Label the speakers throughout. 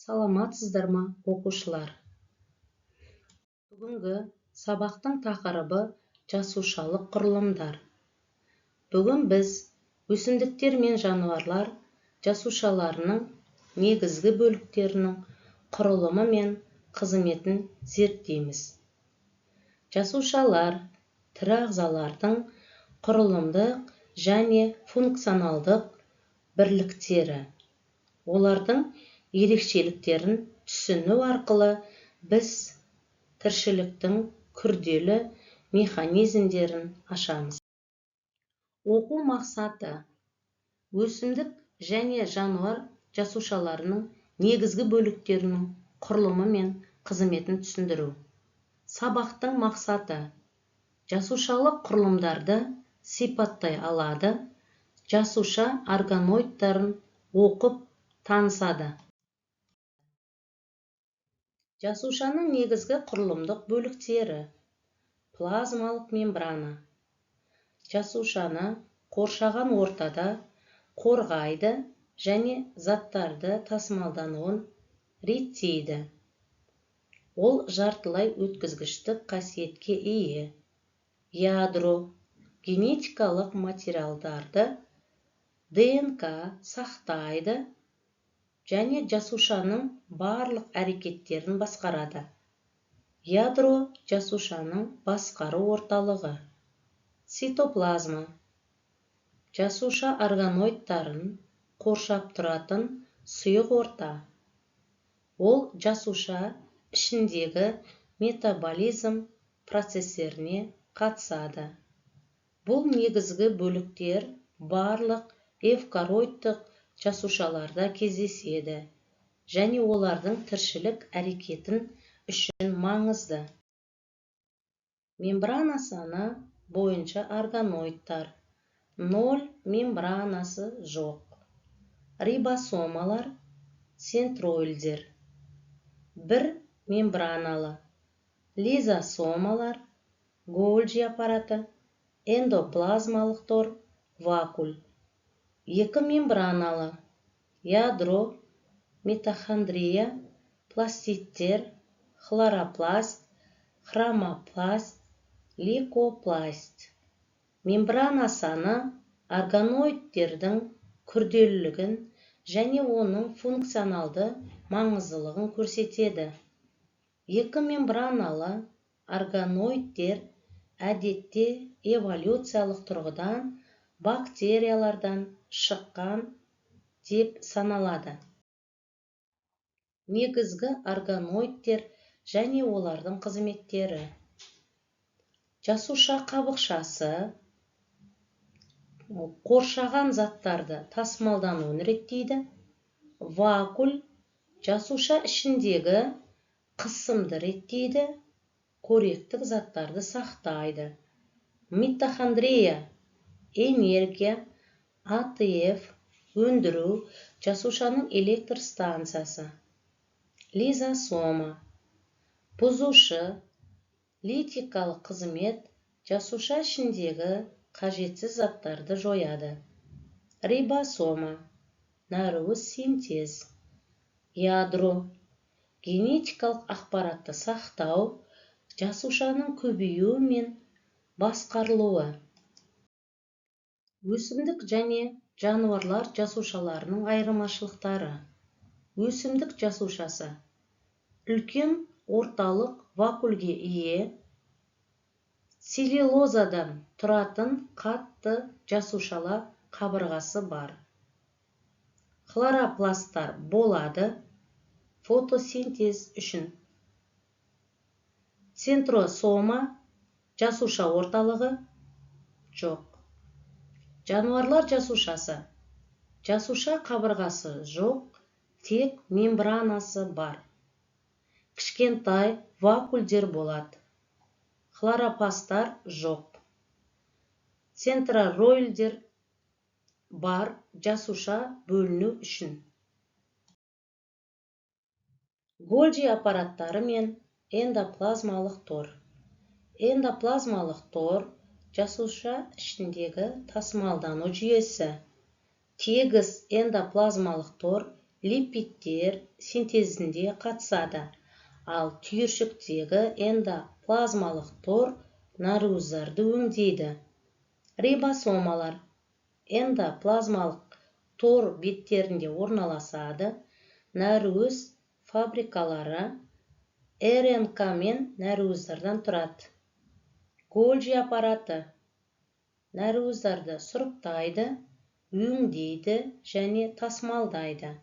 Speaker 1: Саламатсыздар ма, оқушылар? Бүгінгі сабақтың тақырыбы жасушалық құрылымдар. Бүгін біз өсімдіктер мен жануарлар жасушаларының негізгі бөліктерінің құрылымы мен қызметін зерттейміз. Жасушалар тірі ағзалардың құрылымдық және функционалдық бірліктері. Олардың ерекшеліктерін түсіну арқылы біз тіршіліктің күрделі механизмдерін ашамыз. Оқу мақсаты: өсімдік және жануар жасушаларының негізгі бөліктерінің құрылымы мен қызметін түсіндіру. Сабақтың мақсаты: жасушалық құрылымдарды сипаттай алады, жасуша органоидтарын оқып танысады. Жасушаның негізгі құрылымдық бөліктері: плазмалық мембрана. Жасушаны қоршаған ортада қорғайды және заттарды тасымалдануын реттейді. Ол жартылай өткізгіштік қасиетке ие. Ядро генетикалық материалдарды ДНК сақтайды және жасушаның барлық әрекеттерін басқарады. Ядро жасушаның басқару орталығы. Цитоплазма. Жасуша органоидтарын қоршап тұратын сұйық орта. Ол жасуша ішіндегі метаболизм процестеріне қатысады. Бұл негізгі бөліктер барлық эвкариоттық жасушаларда кездеседі және олардың тіршілік әрекетін үшін маңызды. Мембрана саны бойынша органоидтар. 0 мембранасы жоқ. Рибосомалар, центроиддер. 1 мембраналы. Лизосомалар, Голджи аппараты, эндоплазмалық тор, вакуоль. 2 мембраналы. Ядро, митохондрия, пластидтер, хлоропласт, хромопласт, лейкопласт. Мембрана саны органоидтердің күрделілігін және оның функционалды маңыздылығын көрсетеді. 2 мембраналы органоидтер әдетте эволюциялық тұрғыдан бактериялардан шыққан деп саналады. Негізгі органоидтер және олардың қызметтері: жасуша қабықшасы қоршаған заттарды тасымалдануын реттейді. Вакуоль жасуша ішіндегі қысымды реттейді, қоректік заттарды сақтайды. Митохондрия энергия, АТФ өндіру, жасушаның электр станциясы. Лизосома бұзушы, литикалық қызмет, жасуша ішіндегі қажетсіз заттарды жояды. Рибосома нәруыз синтез. Ядро генетикалық ақпаратты сақтау, жасушаның көбеюі мен басқарылуы. Өсімдік және жануарлар жасушаларының айырмашылықтары. Өсімдік жасушасы үлкен орталық вакуольге ие, целлюлозадан тұратын қатты жасушала қабырғасы бар. Хлоропласттар болады фотосинтез үшін. Центросома жасуша орталығы жоқ. Жануарлар жасушасы жасуша қабырғасы жоқ, тек мембранасы бар. Кішкентай вакуольдер болады. Хлоропласттар жоқ. Центроиддер бар жасуша бөліну үшін. Голджи аппараттары мен эндоплазмалық тор. Эндоплазмалық тор жасуша ішіндегі тасымалдану жүйесі. Тегіс эндоплазмалық тор липидтер синтезінде қатысады, ал түйіршіктегі эндоплазмалық тор наркозды өңдейді. Рибосомалар эндоплазмалық тор беттерінде орналасады. Наркоз фабрикалары РНК мен наркоздардан тұрады. Голжи аппараты наркоздарды сұрыптайды, өңдейді және тасымалдайды.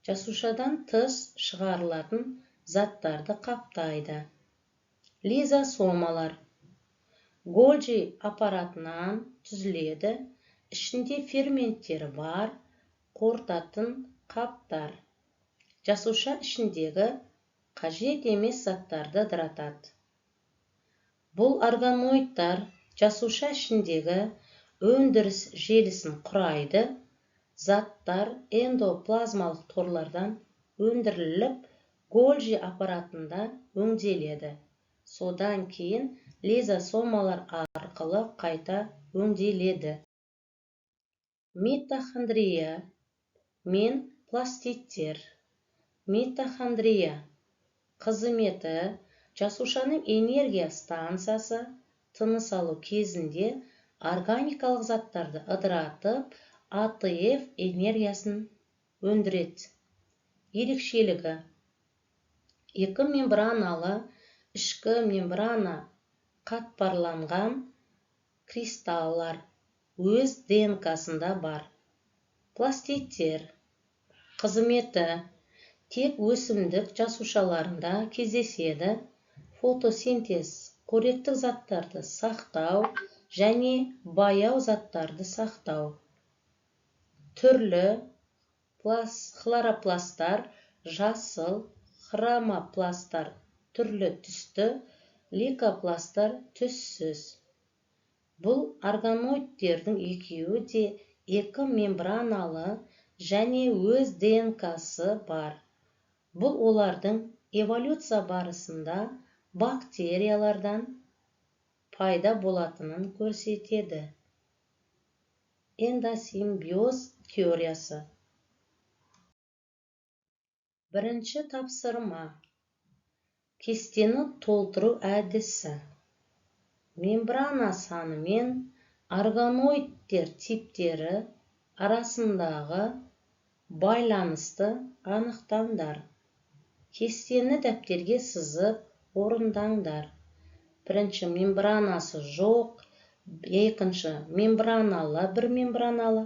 Speaker 1: Жасушадан тыс шығарылатын заттарды қаптайды. Лизосомалар Голжи аппаратынан түзіледі, ішінде ферменттері бар, қорытатын қаптар. Жасуша ішіндегі қажет емес заттарды ыдыратады. Бұл органоидтар жасуша ішіндегі өндіріс желісін құрайды. Заттар эндоплазмалық торлардан өндіріліп, Голжи аппаратында өңделеді. Содан кейін лизосомалар арқылы қайта өңделеді. Митохондрия мен пластидтер. Митохондрия қызметі жасушаның энергия станциясы тыныс алу кезінде органикалық заттарды ыдыратып, АТФ энергиясын өндіреді. Ерекшелігі: екі мембраналы ішкі мембрана қатпарланған кристаллар өз ДНК-сында бар. Пластидтер қызметі тек өсімдік жасушаларында кездеседі. Фотосинтез қоректік заттарды сақтау және баяу заттарды сақтау. Түрлі хлоропласттар жасыл, хромопласттар түрлі түсті, лейкопласттар түссіз. Бұл органоидтердің екеуі де екі мембраналы және өз ДНК-сы бар. Бұл олардың эволюция барысында бактериялардан пайда болатынын көрсетеді. Эндосимбиоз теориясы. Бірінші тапсырма. Кестені толтыру әдісі. Мембрана саны мен органоидтер типтері арасындағы байланысты анықтаңдар. Кестені дәптерге сызып орындаңдар. Бірінші мембранасы жоқ, екінші мембраналы, бір мембраналы,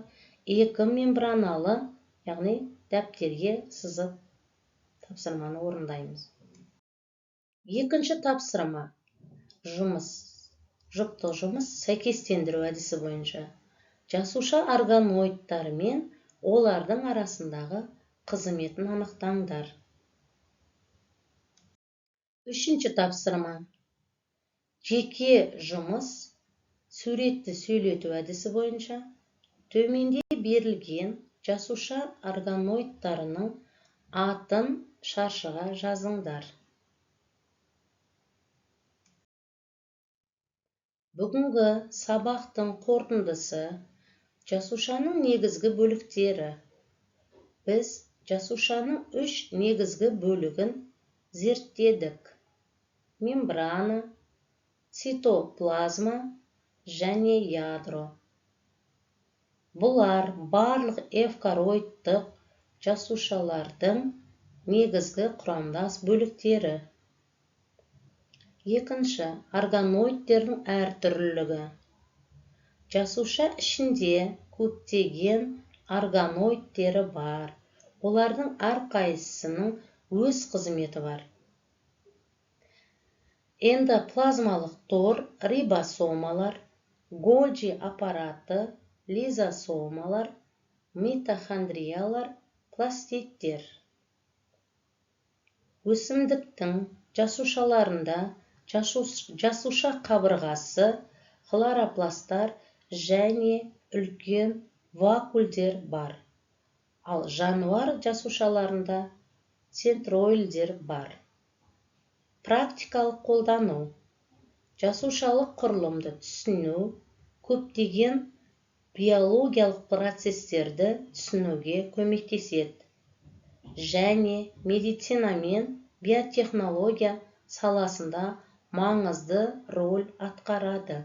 Speaker 1: екі мембраналы, яғни дәптерге сызып тапсырманы орындаймыз. Екінші тапсырма. Жұптық жұмыс сәйкестендіру әдісі бойынша. Жасуша органоидтары мен олардың арасындағы қызметін анықтаңдар. Үшінші тапсырма. Жеке жұмыс суретті сөйлету әдісі бойынша төменде берілген жасуша органоидтарының атын шаршыға жазыңдар. Бүгінгі сабақтың қорытындысы: жасушаның негізгі бөліктері. Біз жасушаның 3 негізгі бөлігін зерттедік: мембрана, цитоплазма және ядро. Бұлар барлық эвкариоттық жасушалардың негізгі құрамдас бөліктері. Екінші, органоидтердің әртүрлілігі. Жасуша ішінде көптеген органоидтері бар. Олардың әрқайсысының өз қызметі бар. Эндоплазмалық тор, рибосомалар, Голжи аппараты, лизосомалар, митохондриялар, пластидтер. Өсімдіктің жасушаларында жасуша қабырғасы, хлоропласттар және үлкен вакуольдер бар. Ал жануар жасушаларында центроидтер бар. Практикалық қолдану. Жасушалық құрылымды түсіну көптеген биологиялық процестерді түсінуге көмектеседі. және медицина мен биотехнология саласында маңызды роль атқарады.